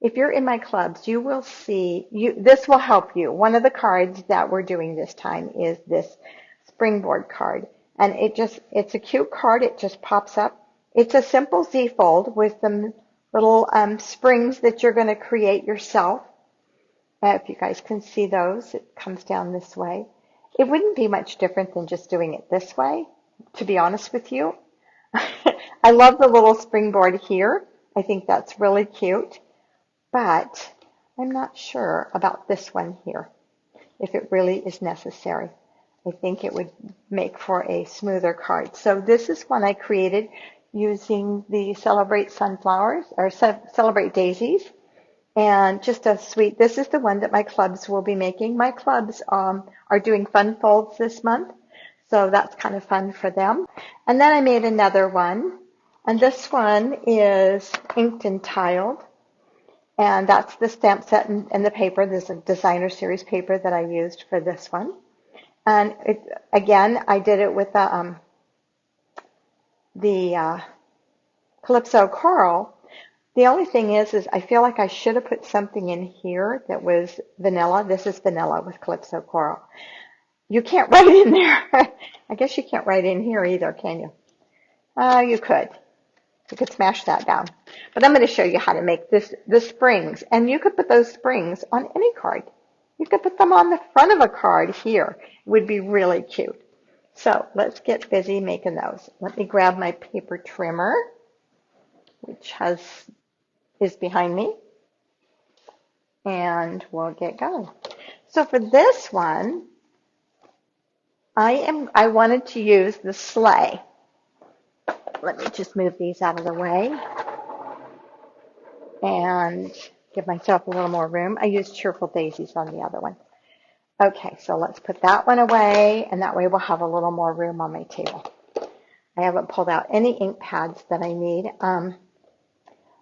if you're in my clubs, you will see, this will help you. One of the cards that we're doing this time is this Springboard card. And it's a cute card. It just pops up. It's a simple Z fold with some little springs that you're going to create yourself. If you guys can see those, it comes down this way. It wouldn't be much different than just doing it this way, to be honest with you. I love the little springboard here. I think that's really cute, but I'm not sure about this one here, if it really is necessary. I think it would make for a smoother card. So this is one I created using the Celebrate Sunflowers, or Celebrate Daisies. And just a sweet, this is the one that my clubs will be making. My clubs are doing fun folds this month, so that's kind of fun for them. And then I made another one, and this one is inked and tiled. And that's the stamp set and the paper. There's a designer series paper that I used for this one. And again, I did it with the Calypso Coral. The only thing is I feel like I should have put something in here that was vanilla. This is vanilla with Calypso Coral. You can't write in there. I guess you can't write in here either, can you? You could. You could smash that down. But I'm going to show you how to make the springs. And you could put those springs on any card. You could put them on the front of a card here. It would be really cute. So let's get busy making those. Let me grab my paper trimmer, which is behind me, and we'll get going. So for this one, I wanted to use the sleigh. Let me just move these out of the way and give myself a little more room. I used Cheerful Daisies on the other one. Okay, so let's put that one away, and that way we'll have a little more room on my table. I haven't pulled out any ink pads that I need.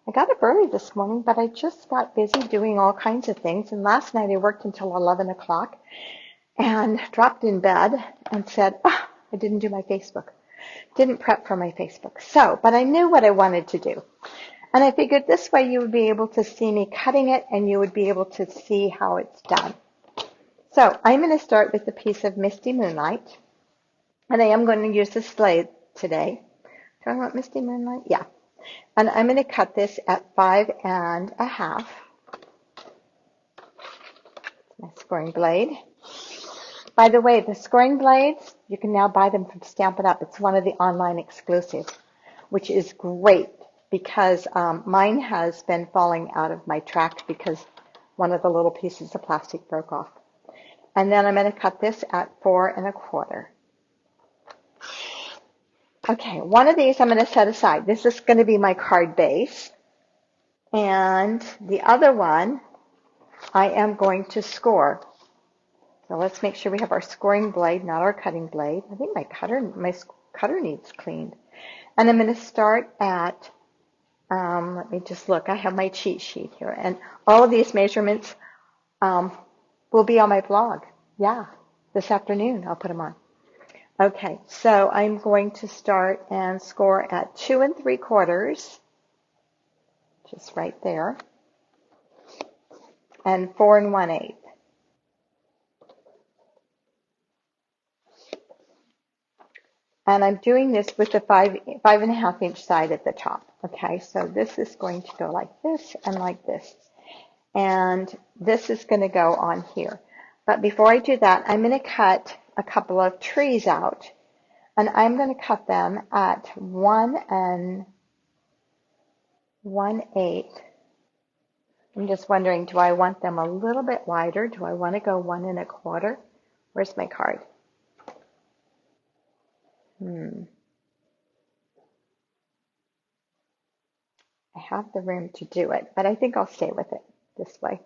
I got up early this morning, but I just got busy doing all kinds of things. And last night I worked until 11 o'clock and dropped in bed and said, oh, I didn't do my Facebook. Didn't prep for my Facebook. So, but I knew what I wanted to do. And I figured this way you would be able to see me cutting it and you would be able to see how it's done. So I'm going to start with a piece of Misty Moonlight. And I am going to use the sleigh today. Do I want Misty Moonlight? Yeah. And I'm going to cut this at 5 1/2. My scoring blade. By the way, the scoring blades, you can now buy them from Stampin' Up. It's one of the online exclusives, which is great because mine has been falling out of my track because one of the little pieces of plastic broke off. And then I'm going to cut this at 4 1/4. Okay, one of these I'm going to set aside. This is going to be my card base. And the other one, I am going to score. So let's make sure we have our scoring blade, not our cutting blade. I think my cutter needs cleaned. And I'm going to start at, let me just look. I have my cheat sheet here. And all of these measurements will be on my blog. Yeah, this afternoon I'll put them on. Okay, so I'm going to start and score at 2 3/4, just right there, and 4 1/8. And I'm doing this with the 5 1/2 inch side at the top. Okay, so this is going to go like this and like this. And this is going to go on here. But before I do that, I'm going to cut a couple of trees out. And I'm going to cut them at 1 1/8. I'm just wondering, do I want them a little bit wider? Do I want to go 1 1/4? Where's my card? I have the room to do it, but I think I'll stay with it this way.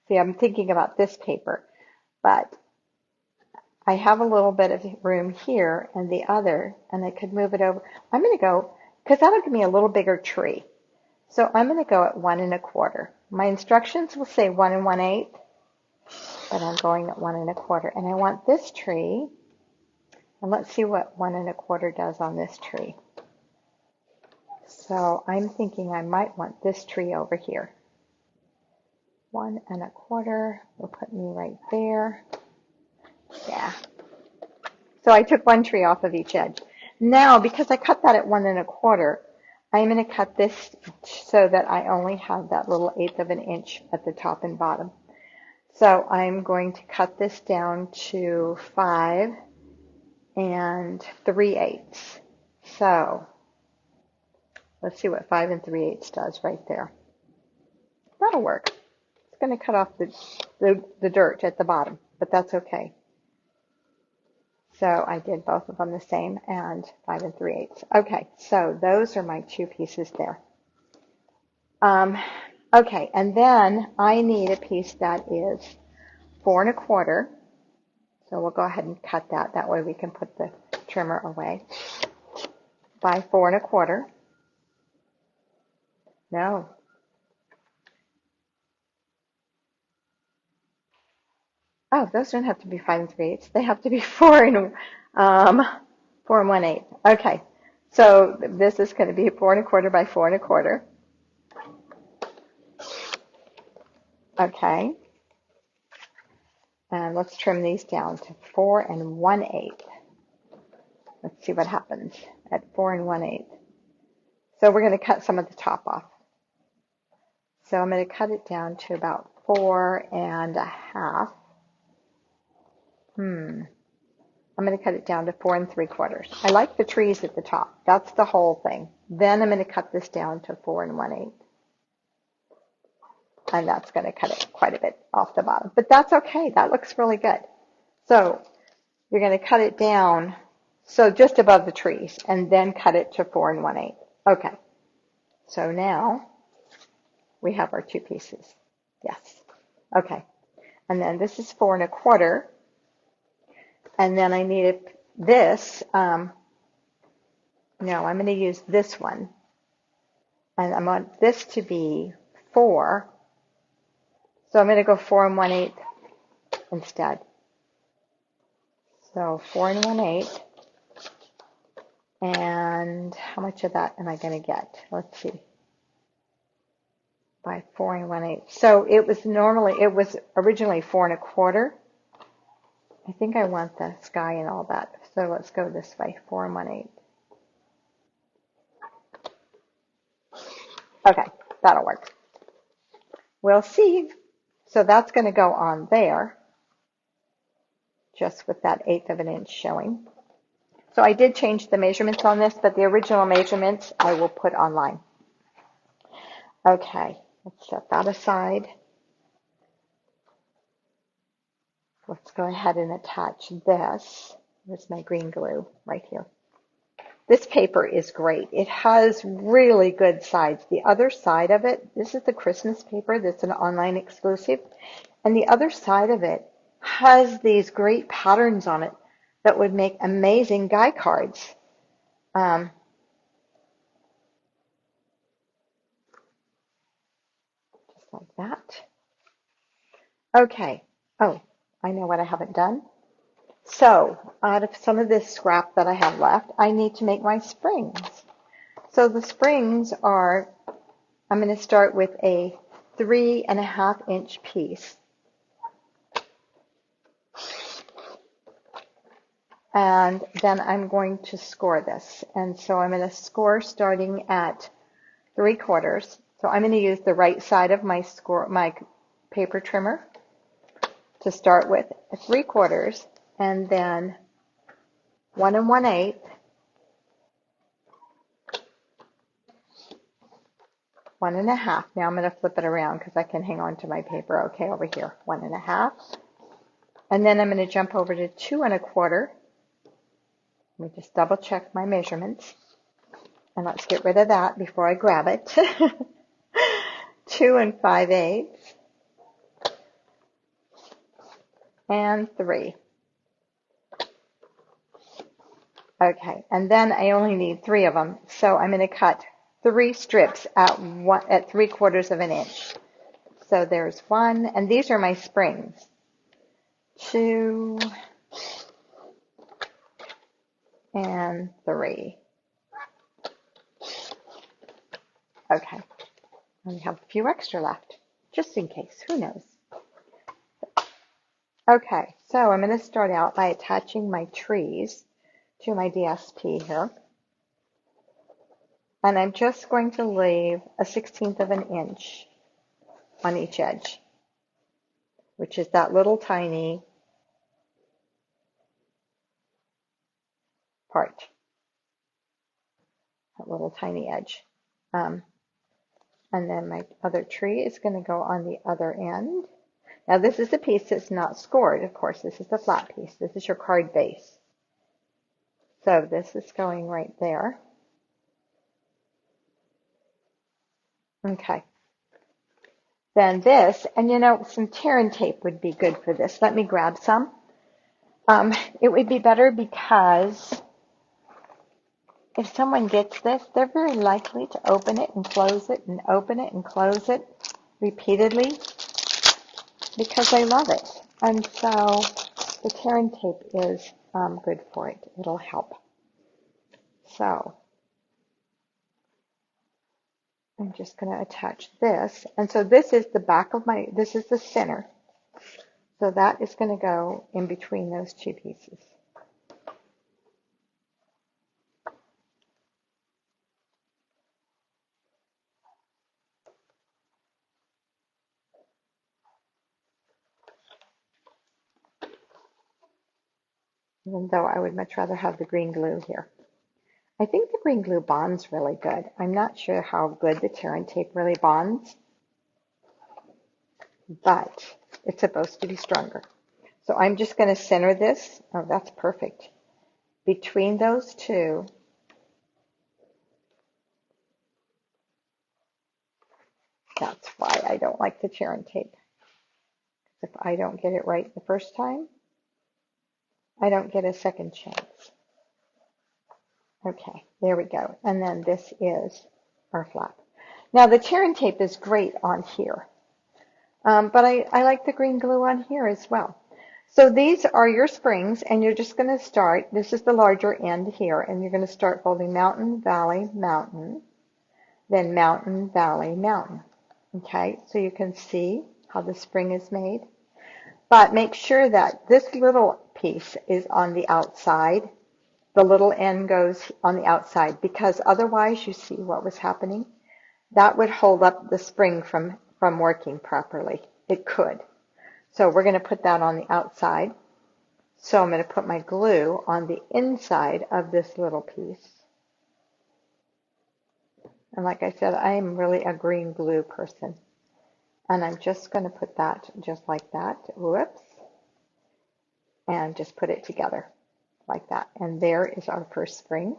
See, I'm thinking about this paper, but I have a little bit of room here and the other, and I could move it over. I'm going to go, because that'll give me a little bigger tree. So I'm going to go at 1 1/4. My instructions will say 1 1/8, but I'm going at 1 1/4. And I want this tree, and let's see what 1 1/4 does on this tree. So I'm thinking I might want this tree over here. 1¼ will put me right there. Yeah. So I took one tree off of each edge. Now, because I cut that at 1¼ I'm going to cut this so that I only have that little 1/8 of an inch at the top and bottom. So I'm going to cut this down to 5 3/8. So let's see what 5 3/8 does right there. That'll work. It's going to cut off the dirt at the bottom, but that's okay. So I did both of them the same, and 5 3/8. Okay, so those are my two pieces there. Okay, and then I need a piece that is 4¼ So we'll go ahead and cut that. That way we can put the trimmer away. By 4¼ No. Oh, those don't have to be 5 3/8. They have to be 4 1/8. Okay. So this is going to be 4¼ by 4¼ Okay. And let's trim these down to 4 1/8. Let's see what happens at 4 1/8. So we're going to cut some of the top off. So I'm going to cut it down to about 4½ I'm going to cut it down to 4 3/4. I like the trees at the top. That's the whole thing. Then I'm going to cut this down to 4 1/8. And that's going to cut it quite a bit off the bottom. But that's okay. That looks really good. So you're going to cut it down, so just above the trees, and then cut it to 4 1/8. Okay. So now we have our two pieces. Yes. Okay. And then this is 4 1/4. And then I needed this. No, I'm going to use this one. And I want this to be 4. So I'm going to go 4 1/8 instead. So 4 1/8. And how much of that am I going to get? Let's see. By 4 1/8. So it was originally 4 1/4. I think I want the sky and all that. So let's go this way, 4 1/8. Okay, that'll work. We'll see. So that's going to go on there, just with that 1/8 of an inch showing. So I did change the measurements on this, but the original measurements I will put online. Okay, let's set that aside. Let's go ahead and attach this. There's my green glue right here. This paper is great. It has really good sides. The other side of it, this is the Christmas paper that's an online exclusive, and the other side of it has these great patterns on it that would make amazing die cards. Just like that. Okay. Oh, I know what I haven't done. So out of some of this scrap that I have left, I need to make my springs. So the springs are, I'm going to start with a 3 1/2 inch piece. And then I'm going to score this. And so I'm going to score starting at 3/4. So I'm going to use the right side of my paper trimmer to start with 3/4, and then 1 1/8, 1 1/2. Now I'm going to flip it around because I can hang on to my paper. Okay, over here, 1 1/2. And then I'm going to jump over to 2 1/4. Let me just double check my measurements. And let's get rid of that before I grab it. 2 5/8. And 3. Okay, and then I only need 3 of them, so I'm going to cut 3 strips at 3/4 of an inch. So there's 1, and these are my springs. 2 and 3. Okay, we have a few extra left, just in case, who knows. Okay, so I'm going to start out by attaching my trees to my DSP here. And I'm just going to leave a 1/16 of an inch on each edge, which is that little tiny part, that little tiny edge. And then my other tree is going to go on the other end. Now this is a piece that's not scored, of course. This is the flat piece. This is your card base. So this is going right there. Okay. Then this, and you know, some tear and tape would be good for this. Let me grab some. It would be better because if someone gets this, they're very likely to open it and close it and open it and close it repeatedly because they love it. And so the tear and tape is good for it. It'll help. So I'm just going to attach this. And so this is the back of my, this is the center. So that is going to go in between those two pieces. Even though I would much rather have the green glue here. I think the green glue bonds really good. I'm not sure how good the tear and tape really bonds, but it's supposed to be stronger. So I'm just going to center this. Oh, that's perfect. Between those two. That's why I don't like the tear and tape. If I don't get it right the first time, I don't get a second chance. Okay, there we go. And then this is our flap. Now the tear and tape is great on here, but I like the green glue on here as well. So these are your springs, and you're just going to start, this is the larger end here, and you're going to start folding mountain, valley, mountain, then mountain, valley, mountain. Okay, so you can see how the spring is made. But make sure that this little piece is on the outside. The little end goes on the outside, because otherwise, you see what was happening? That would hold up the spring from working properly. It could. So we're going to put that on the outside. So I'm going to put my glue on the inside of this little piece. And like I said, I am really a green glue person. And I'm just going to put that just like that. Whoops. And just put it together like that. And there is our first spring.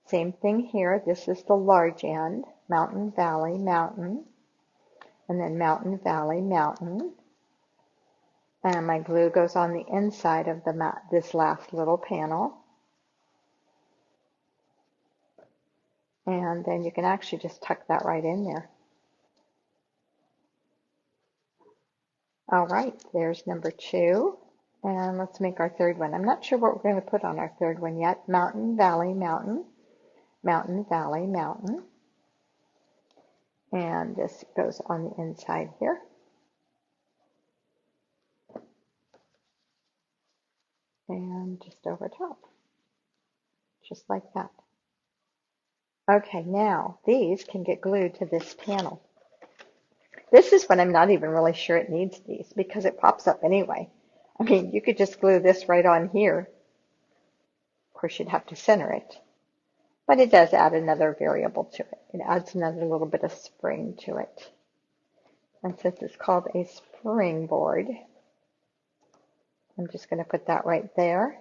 Same thing here. This is the large end. Mountain, valley, mountain. And then mountain, valley, mountain. And my glue goes on the inside of the this last little panel. And then you can actually just tuck that right in there. All right, there's number 2. And let's make our third one. I'm not sure what we're going to put on our third one yet. Mountain, valley, mountain. Mountain, valley, mountain. And this goes on the inside here. And just over top. Just like that. Okay, now these can get glued to this panel. This is when I'm not even really sure it needs these, because it pops up anyway. I mean, you could just glue this right on here. Of course, you'd have to center it. But it does add another variable to it. It adds another little bit of spring to it. And since it's called a springboard, I'm just going to put that right there.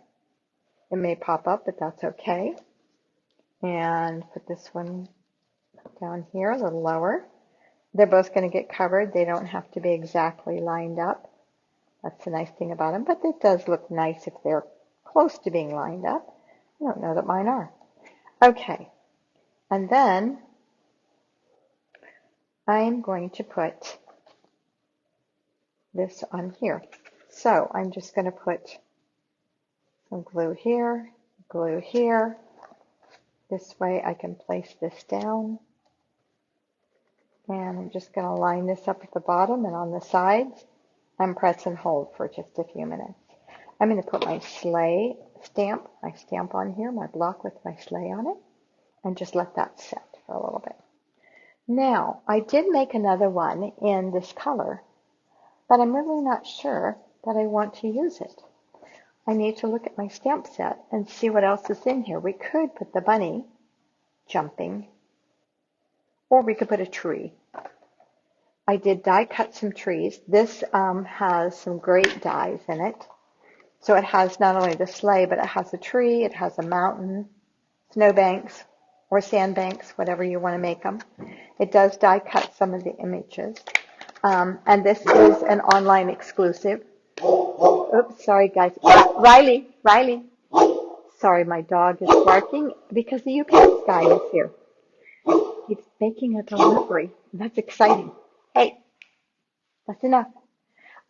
It may pop up, but that's okay. And put this one down here, a little lower. They're both going to get covered. They don't have to be exactly lined up. That's the nice thing about them, but it does look nice if they're close to being lined up. I don't know that mine are. Okay, and then I'm going to put this on here. So I'm just going to put some glue here, glue here. This way I can place this down. And I'm just going to line this up at the bottom and on the sides and press and hold for just a few minutes. I'm going to put my sleigh stamp, my stamp on here, my block with my sleigh on it, and just let that set for a little bit. Now, I did make another one in this color, but I'm really not sure that I want to use it. I need to look at my stamp set and see what else is in here. We could put the bunny jumping, or we could put a tree. I did die cut some trees. This has some great dies in it. So it has not only the sleigh, but it has a tree, it has a mountain, snowbanks, or sandbanks, whatever you want to make them. It does die cut some of the images. And this is an online exclusive. Oops, sorry guys. Riley. Sorry, my dog is barking because the UPS guy is here. He's making a delivery. That's exciting. Hey, that's enough.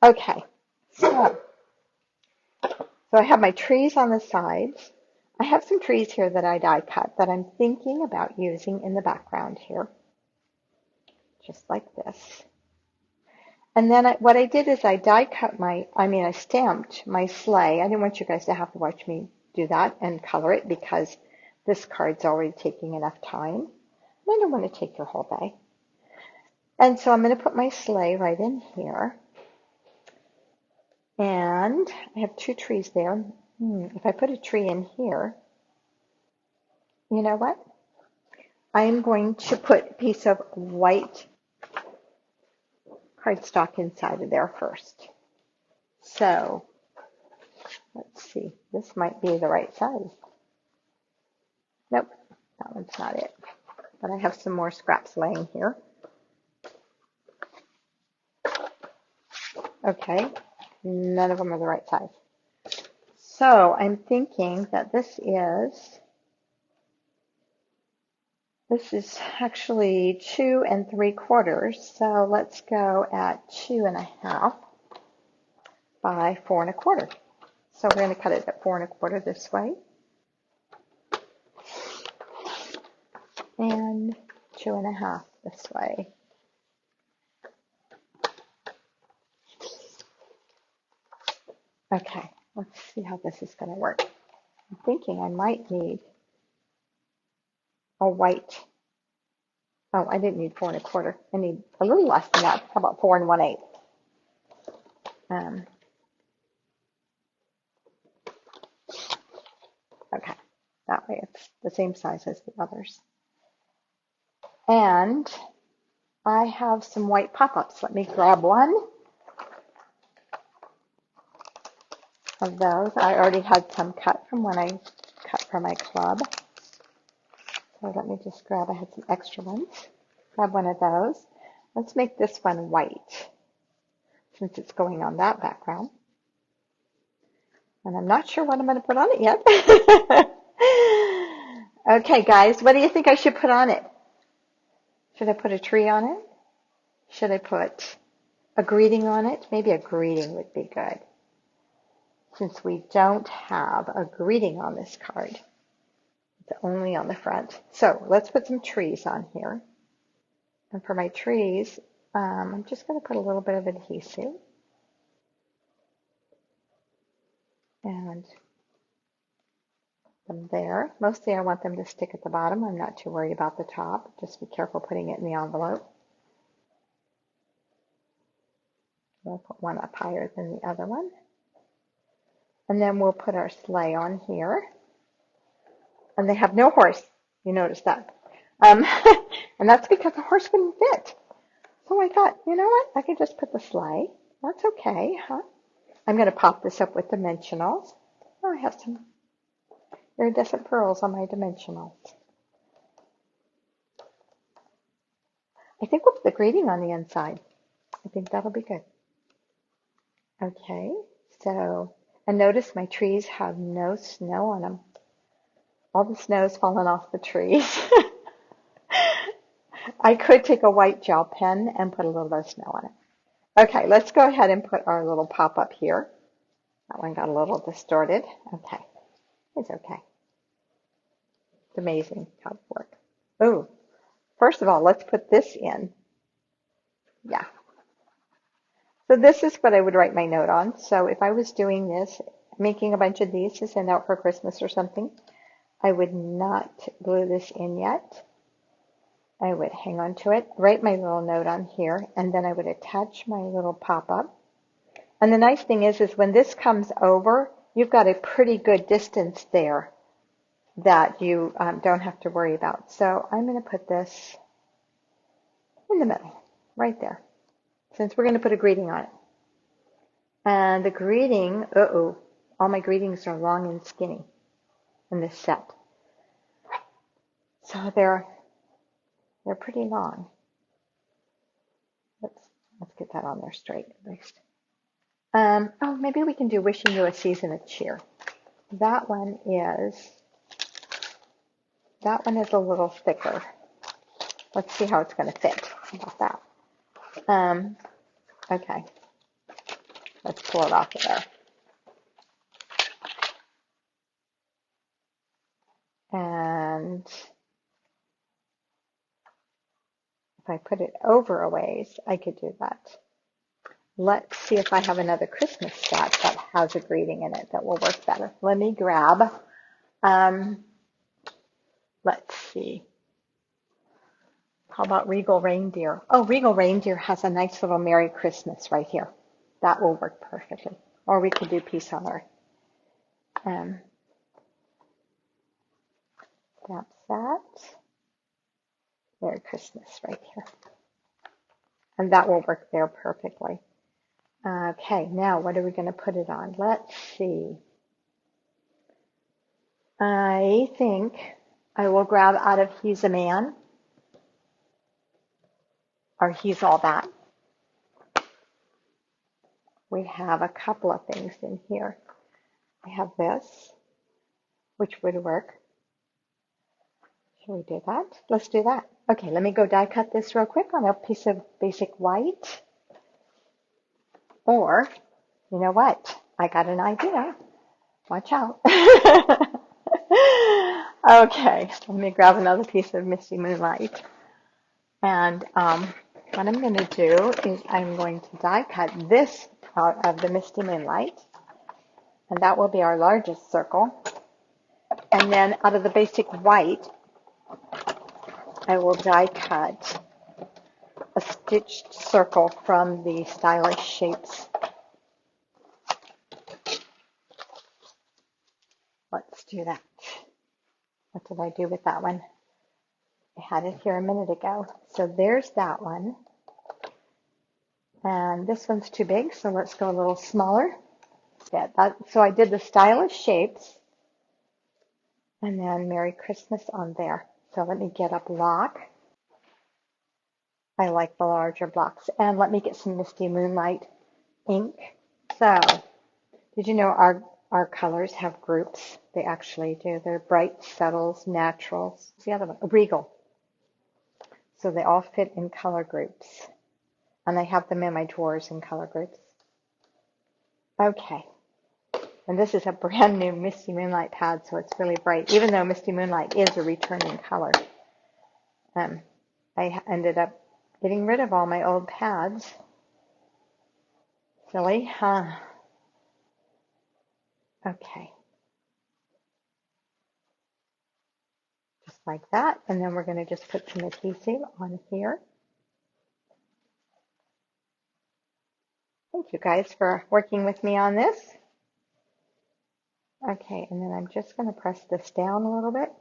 Okay, so I have my trees on the sides. I have some trees here that I die cut that I'm thinking about using in the background here, just like this. And then what I did is I I stamped my sleigh. I didn't want you guys to have to watch me do that and color it because this card's already taking enough time. And I don't want to take your whole day. And so I'm going to put my sleigh right in here. And I have two trees there. If I put a tree in here, you know what? I'm going to put a piece of white cardstock inside of there first. So let's see. This might be the right size. Nope, that one's not it. But I have some more scraps laying here. Okay, none of them are the right size. So I'm thinking that this is actually 2 3/4. So let's go at 2 1/2 by 4 1/4. So we're going to cut it at 4 1/4 this way. And 2 1/2 this way. Okay, let's see how this is going to work. I'm thinking I might need a white. Oh, I didn't need 4 1/4. I need a little less than that. How about 4 1/8? Okay, that way it's the same size as the others. And I have some white pop-ups. Let me grab one of those. I already had some cut from when I cut for my club. So let me just grab, I had some extra ones. Grab one of those. Let's make this one white since it's going on that background. And I'm not sure what I'm going to put on it yet. Okay, guys, what do you think I should put on it? Should I put a tree on it? Should I put a greeting on it? Maybe a greeting would be good, since we don't have a greeting on this card. It's only on the front. So let's put some trees on here. And for my trees, I'm just going to put a little bit of adhesive. And them there. Mostly I want them to stick at the bottom. I'm not too worried about the top. Just be careful putting it in the envelope. We'll put one up higher than the other one. And then we'll put our sleigh on here. And they have no horse. You notice that. And that's because the horse wouldn't fit. So I thought, you know what? I could just put the sleigh. That's okay, huh? I'm going to pop this up with dimensionals. Oh, I have some iridescent pearls on my dimensionals. I think we'll put the greeting on the inside. I think that'll be good. Okay, so, and notice my trees have no snow on them. All the snow's fallen off the trees. I could take a white gel pen and put a little bit of snow on it. Okay, let's go ahead and put our little pop-up here. That one got a little distorted. Okay, it's okay. It's amazing how it works. Oh, first of all, let's put this in. So this is what I would write my note on. So if I was doing this, making a bunch of these to send out for Christmas or something, I would not glue this in yet. I would hang on to it, write my little note on here, and then I would attach my little pop-up. And the nice thing is when this comes over, you've got a pretty good distance there that you don't have to worry about. So I'm going to put this in the middle, right there, since we're going to put a greeting on it. And the greeting, all my greetings are long and skinny in this set. So they're pretty long. Let's get that on there straight at least. Oh, maybe we can do Wishing You a Season of Cheer. That one is a little thicker. Let's see how it's going to fit. How about that? Okay. Let's pull it off of there. And if I put it over a ways, I could do that. Let's see if I have another Christmas set that has a greeting in it that will work better. Let me grab, let's see. How about Regal Reindeer? Oh, Regal Reindeer has a nice little Merry Christmas right here. That will work perfectly. Or we could do Peace on Earth. That's that. Merry Christmas right here. And that will work there perfectly. Okay, now what are we going to put it on? Let's see. I think I will grab out of He's a Man, or He's All That. We have a couple of things in here. I have this, which would work. Shall we do that? Let's do that. Okay, let me go die cut this real quick on a piece of basic white. Or, you know what? I got an idea. Watch out. Okay, let me grab another piece of Misty Moonlight. And what I'm going to do is I'm going to die cut this out of the Misty Moonlight. And that will be our largest circle. And then out of the basic white, I will die cut a stitched circle from the Stylish Shapes. Let's do that. What did I do with that one? I had it here a minute ago. So there's that one. And this one's too big, so let's go a little smaller. Yeah, so I did the Stylish Shapes and then Merry Christmas on there. So let me get a block. I like the larger blocks. And let me get some Misty Moonlight ink. So, did you know our colors have groups? They actually do. They're bright, subtles, naturals. What's the other one? Regal. So they all fit in color groups. And I have them in my drawers in color groups. Okay. And this is a brand new Misty Moonlight pad, so it's really bright, even though Misty Moonlight is a returning color. I ended up getting rid of all my old pads. Silly, huh? Okay. Just like that. And then we're going to just put some adhesive on here. Thank you guys for working with me on this. Okay, and then I'm just going to press this down a little bit.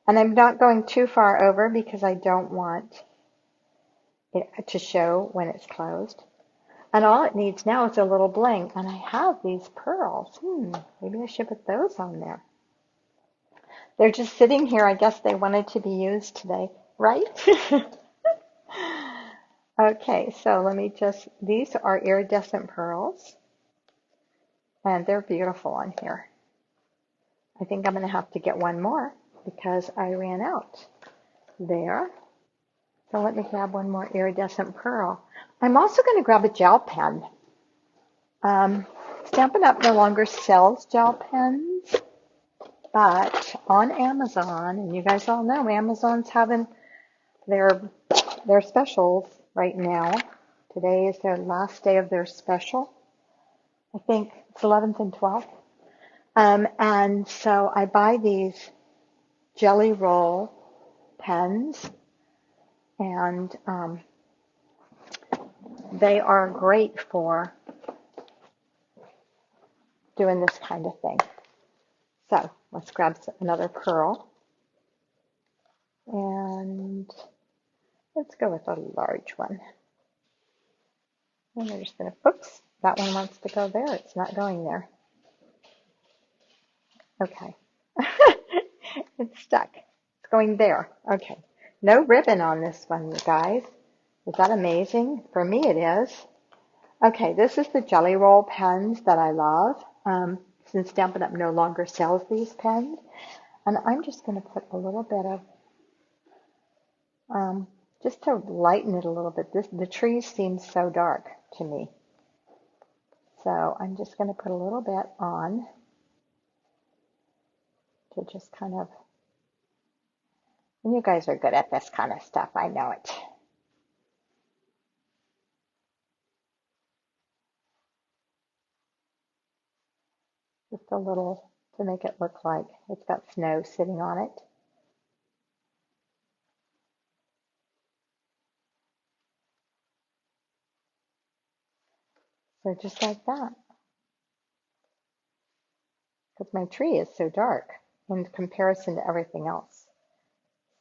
And I'm not going too far over because I don't want it to show when it's closed. And all it needs now is a little bling. And I have these pearls. Maybe I should put those on there. They're just sitting here. I guess they wanted to be used today, right? Okay, so let me these are iridescent pearls. And they're beautiful on here. I think I'm going to have to get one more because I ran out there. So let me grab one more iridescent pearl. I'm also going to grab a gel pen. Stampin' Up! No longer sells gel pens, but on Amazon, and you guys all know Amazon's having their specials right now. Today is their last day of their special. I think it's 11th and 12th. And so I buy these jelly roll pens, and they are great for doing this kind of thing. So let's grab another pearl, and let's go with a large one. And we're just going to, oops, that one wants to go there. It's not going there. Okay. It's stuck. It's going there. Okay. No ribbon on this one, you guys. Is that amazing? For me, it is. Okay, this is the Jelly Roll pens that I love. Since Stampin' Up! No longer sells these pens. And I'm just going to put a little bit of, just to lighten it a little bit. The trees seem so dark to me. So I'm just going to put a little bit on to just kind of, and you guys are good at this kind of stuff, I know it. Just a little to make it look like it's got snow sitting on it. So just like that. Because my tree is so dark in comparison to everything else.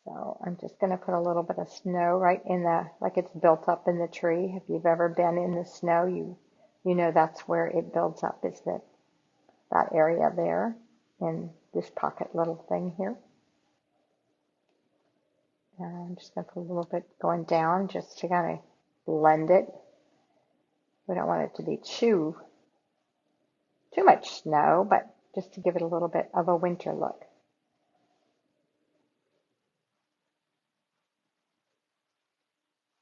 So I'm just going to put a little bit of snow right in like it's built up in the tree. If you've ever been in the snow, you know that's where it builds up, is that area there in this pocket little thing here. And I'm just going to put a little bit going down just to kind of blend it. We don't want it to be too much snow, but just to give it a little bit of a winter look.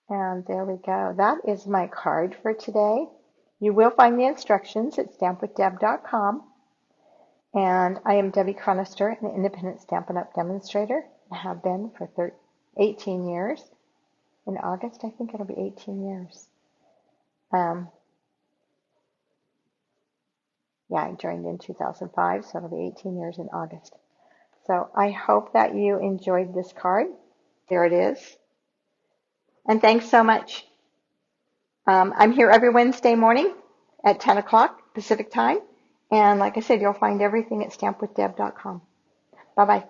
And there we go. That is my card for today. You will find the instructions at stampwithdeb.com. And I am Debbie Chronister, an independent Stampin' Up! Demonstrator. I have been for 18 years. In August, I think it'll be 18 years. Yeah, I joined in 2005, so it'll be 18 years in August. So I hope that you enjoyed this card. There it is. And thanks so much. I'm here every Wednesday morning at 10 o'clock Pacific time. And like I said, you'll find everything at stampwithdeb.com. Bye-bye.